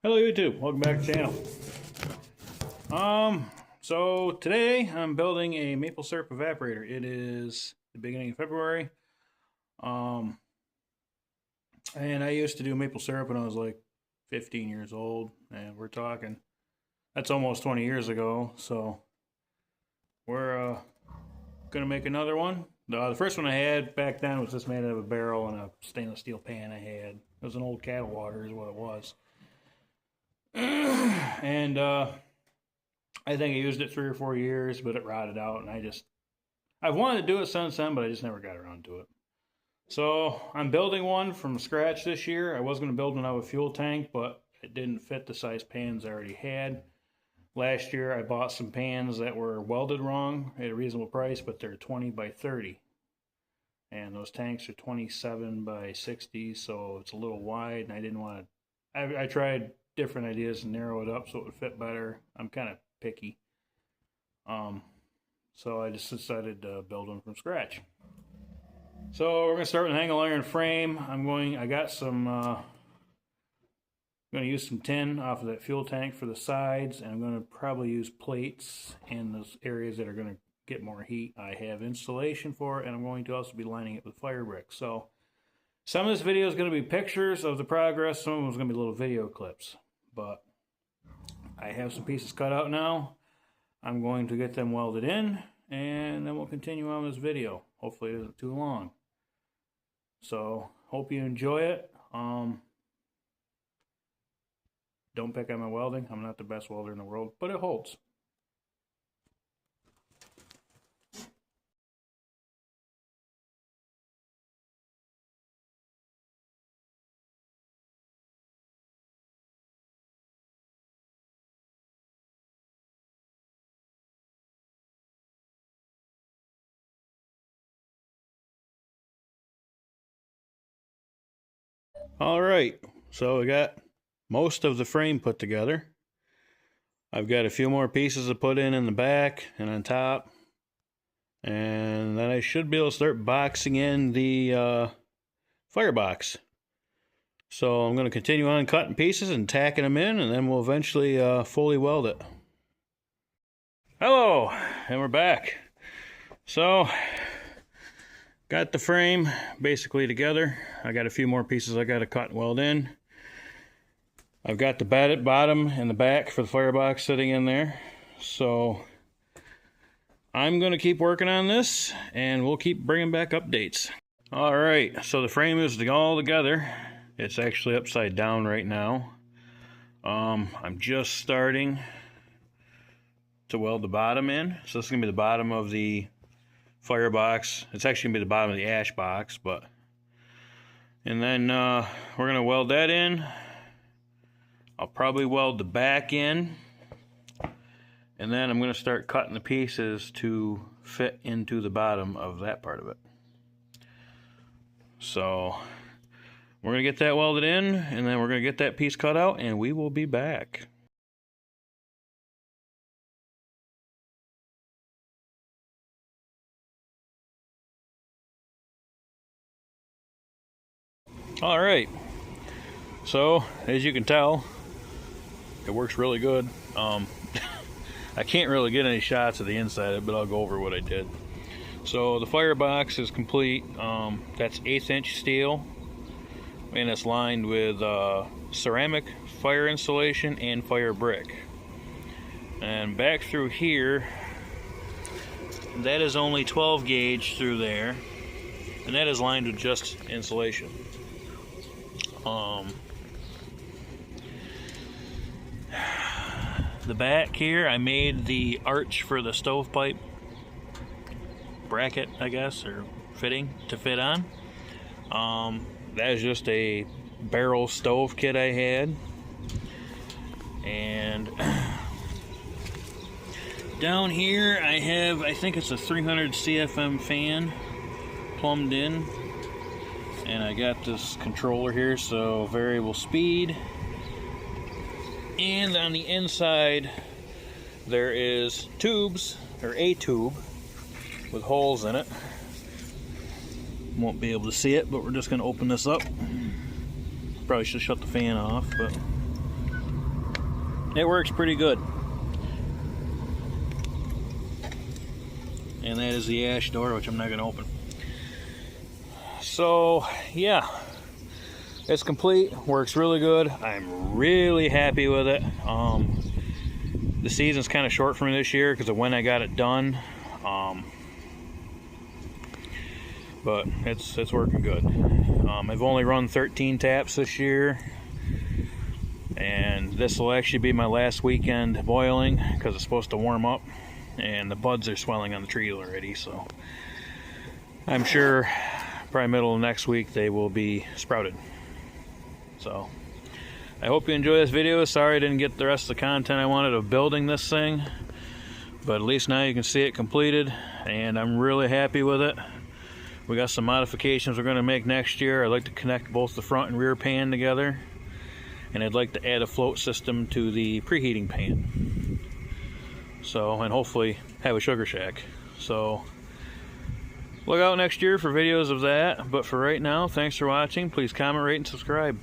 Hello YouTube, welcome back to the channel. So today I'm building a maple syrup evaporator. It is the beginning of February. And I used to do maple syrup when I was like 15 years old, and we're talking, that's almost 20 years ago. So we're gonna make another one. The first one I had back then was just made out of a barrel and a stainless steel pan I had. It was an old cattle water is what it was. And I think I used it 3 or 4 years, but it rotted out, and I've wanted to do it since then, but I just never got around to it. So I'm building one from scratch this year. I was going to build one out of a fuel tank, but it didn't fit the size pans I already had. Last year I bought some pans that were welded wrong at a reasonable price, but they're 20 by 30. And those tanks are 27 by 60, so it's a little wide, and I didn't want to... I tried different ideas to narrow it up so it would fit better. I'm kind of picky. So I just decided to build one from scratch. So we're going to start with an angle iron frame. I'm going to use some tin off of that fuel tank for the sides, and I'm going to probably use plates in those areas that are going to get more heat. I have insulation for it, and I'm going to also be lining it with fire bricks. So some of this video is going to be pictures of the progress, some of them is going to be little video clips. But I have some pieces cut out now. I'm going to get them welded in, and then we'll continue on this video. Hopefully it isn't too long. So, hope you enjoy it. Don't pick on my welding. I'm not the best welder in the world, but it holds. Alright, so we got most of the frame put together. I've got a few more pieces to put in the back and on top. And then I should be able to start boxing in the firebox. So I'm going to continue on cutting pieces and tacking them in, and then we'll eventually fully weld it. Hello, and we're back. So got the frame basically together. I got a few more pieces I got to cut and weld in. I've got the batted bottom and the back for the firebox sitting in there. So I'm going to keep working on this, and we'll keep bringing back updates. Alright, so the frame is all together. It's actually upside down right now. I'm just starting to weld the bottom in. So this is going to be the bottom of the firebox. It's actually gonna be the bottom of the ash box, but and then we're gonna weld that in. I'll probably weld the back in, and then I'm gonna start cutting the pieces to fit into the bottom of that part of it. So we're gonna get that welded in, and then we're gonna get that piece cut out, and we will be back. Alright, so as you can tell, it works really good. I can't really get any shots of the inside of it, but I'll go over what I did. So the firebox is complete. That's 1/8 inch steel, and it's lined with ceramic fire insulation and fire brick. And back through here, that is only 12 gauge through there, and that is lined with just insulation. The back here, I made the arch for the stovepipe bracket, I guess, or fitting to fit on. That is just a barrel stove kit I had. And down here I have, I think it's a 300 CFM fan plumbed in. And I got this controller here, so variable speed. And on the inside, there is tubes, or a tube, with holes in it. Won't be able to see it, but we're just going to open this up. Probably should shut the fan off, but it works pretty good. And that is the ash door, which I'm not going to open. So yeah, it's complete, works really good. I'm really happy with it. The season's kind of short for me this year because of when I got it done, but it's working good. I've only run 13 taps this year, and this will actually be my last weekend boiling because it's supposed to warm up, and the buds are swelling on the tree already, so I'm sure probably middle of next week they will be sprouted. So I hope you enjoy this video. Sorry I didn't get the rest of the content I wanted of building this thing, but at least now you can see it completed, and I'm really happy with it. We got some modifications we're going to make next year. I'd like to connect both the front and rear pan together, and I'd like to add a float system to the preheating pan. So, and hopefully have a sugar shack. So look out next year for videos of that, but for right now, thanks for watching. Please comment, rate, and subscribe.